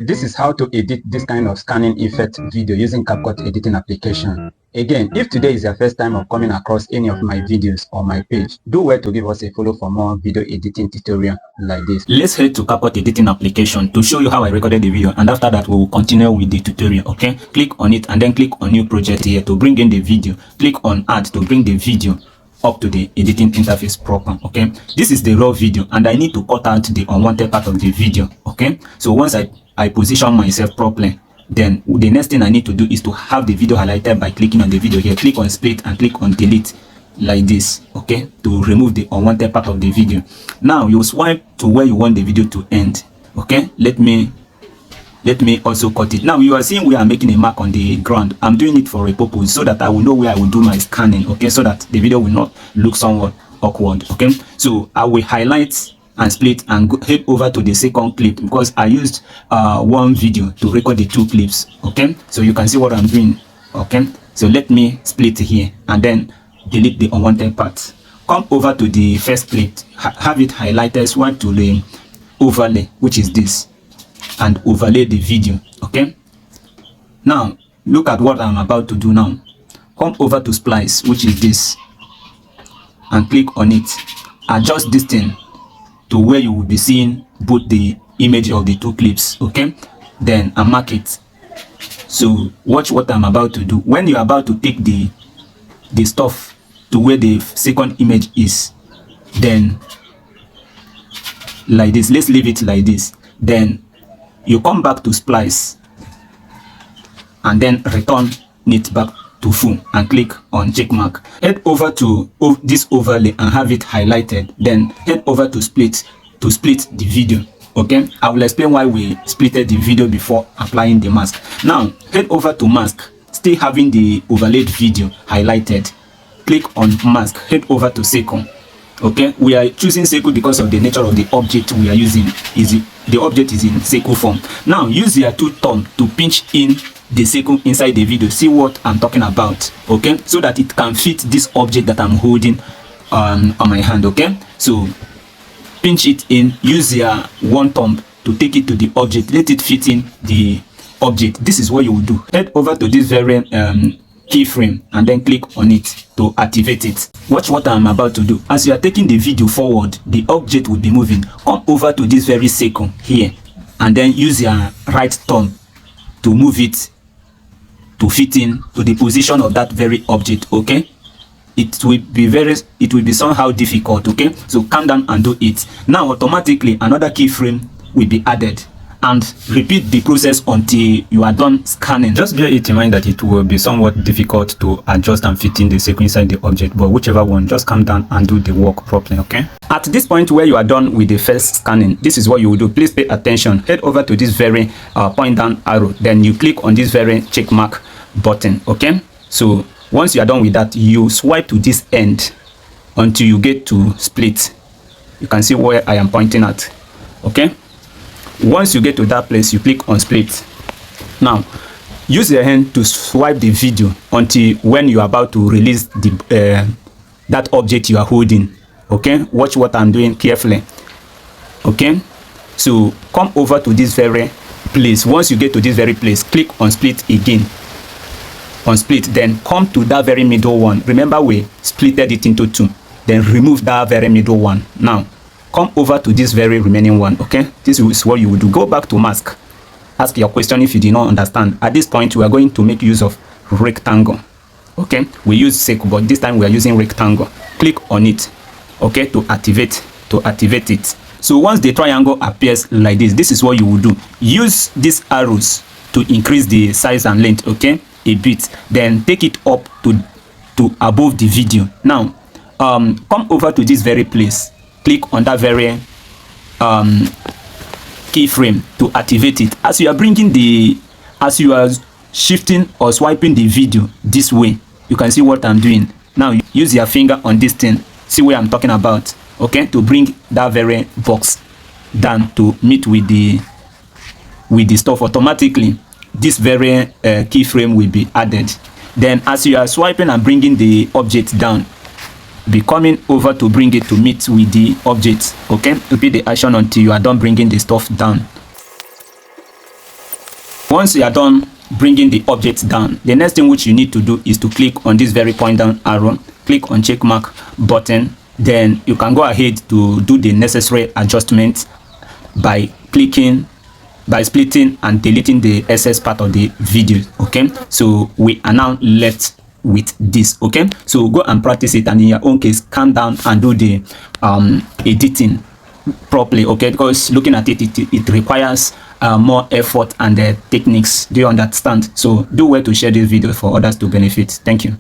This is how to edit this kind of scanning effect video using CapCut editing application. Again, if today is your first time of coming across any of my videos or my page, do well to give us a follow for more video editing tutorial like this. Let's head to CapCut editing application to show you how I recorded the video, and after that we will continue with the tutorial. Okay, click on it and then click on new project here to bring in the video. Click on add to bring the video up to the editing interface proper. Okay, this is the raw video and I need to cut out the unwanted part of the video. Okay, so once I position myself properly, then the next thing I need to do is to have the video highlighted by clicking on the video here. Click on split and click on delete like this. Okay, to remove the unwanted part of the video. Now you swipe to where you want the video to end. Okay, let me also cut it. Now you are seeing we are making a mark on the ground. I'm doing it for a purpose so that I will know where I will do my scanning. Okay, so that the video will not look somewhat awkward. Okay, so I will highlight and split and head over to the second clip because I used one video to record the two clips. Okay, so you can see what I'm doing. Okay, so let me split here and then delete the unwanted part. Come over to the first clip, have it highlighted, swipe to the overlay, which is this, and overlay the video. Okay, now look at what I'm about to do now. Come over to splice, which is this, and click on it. Adjust this thing to where you will be seeing both the image of the two clips. Okay, then I mark it. So watch what I'm about to do. When you're about to take the stuff to where the second image is, then like this, let's leave it like this, then you come back to splice and then return it back to full and click on check mark. Head over to this overlay and have it highlighted, then head over to split the video. Okay, I will explain why we splitted the video before applying the mask. Now head over to mask, still having the overlaid video highlighted. Click on mask, head over to circle. Okay, we are choosing circle because of the nature of the object we are using. The object is in circle form. Now use your two thumb to pinch in the circle inside the video. See what I'm talking about. Okay, so that it can fit this object that I'm holding on my hand. Okay, so pinch it in. Use your one thumb to take it to the object. Let it fit in the object. This is what you will do. Head over to this very keyframe and then click on it to activate it. Watch what I'm about to do. As you are taking the video forward, the object will be moving. Come over to this very circle here and then use your right thumb to move it to fit in to the position of that very object. Okay, it will be somehow difficult. Okay, so calm down and do it. Now automatically another keyframe will be added, and repeat the process until you are done scanning. Just bear it in mind that it will be somewhat difficult to adjust and fit in the circle inside the object, but whichever one, just calm down and do the work properly. Okay, at this point where you are done with the first scanning, this is what you will do. Please pay attention. Head over to this very point down arrow, then you click on this very check mark button. Okay, so once you are done with that, you swipe to this end until you get to split. You can see where I am pointing at. Okay, once you get to that place, you click on split. Now use your hand to swipe the video until when you are about to release the that object you are holding. Okay, watch what I'm doing carefully. Okay, so come over to this very place. Once you get to this very place, click on split again. On split, then come to that very middle one. Remember we splitted it into two, then remove that very middle one. Now come over to this very remaining one. Okay, this is what you will do. Go back to mask, ask your question if you did not understand. At this point we are going to make use of rectangle. Okay, we use circle, but this time we are using rectangle. Click on it. Okay, to activate it. So once the triangle appears like this, this is what you will do. Use these arrows to increase the size and length, okay, a bit, then take it up to above the video. Now come over to this very place, click on that very keyframe to activate it. As you are shifting or swiping the video this way, you can see what I'm doing. Now use your finger on this thing, see where I'm talking about. Okay, to bring that very box down to meet with the stuff. Automatically this very keyframe will be added. Then as you are swiping and bringing the object down, be coming over to bring it to meet with the object. Okay, repeat the action until you are done bringing the stuff down. Once you are done bringing the object down, the next thing which you need to do is to click on this very point down arrow, click on check mark button. Then you can go ahead to do the necessary adjustments by splitting and deleting the excess part of the video. Okay, so we are now left with this. Okay, so go and practice it, and in your own case, calm down and do the editing properly. Okay, because looking at it requires more effort and techniques. Do you understand? So do well to share this video for others to benefit. Thank you.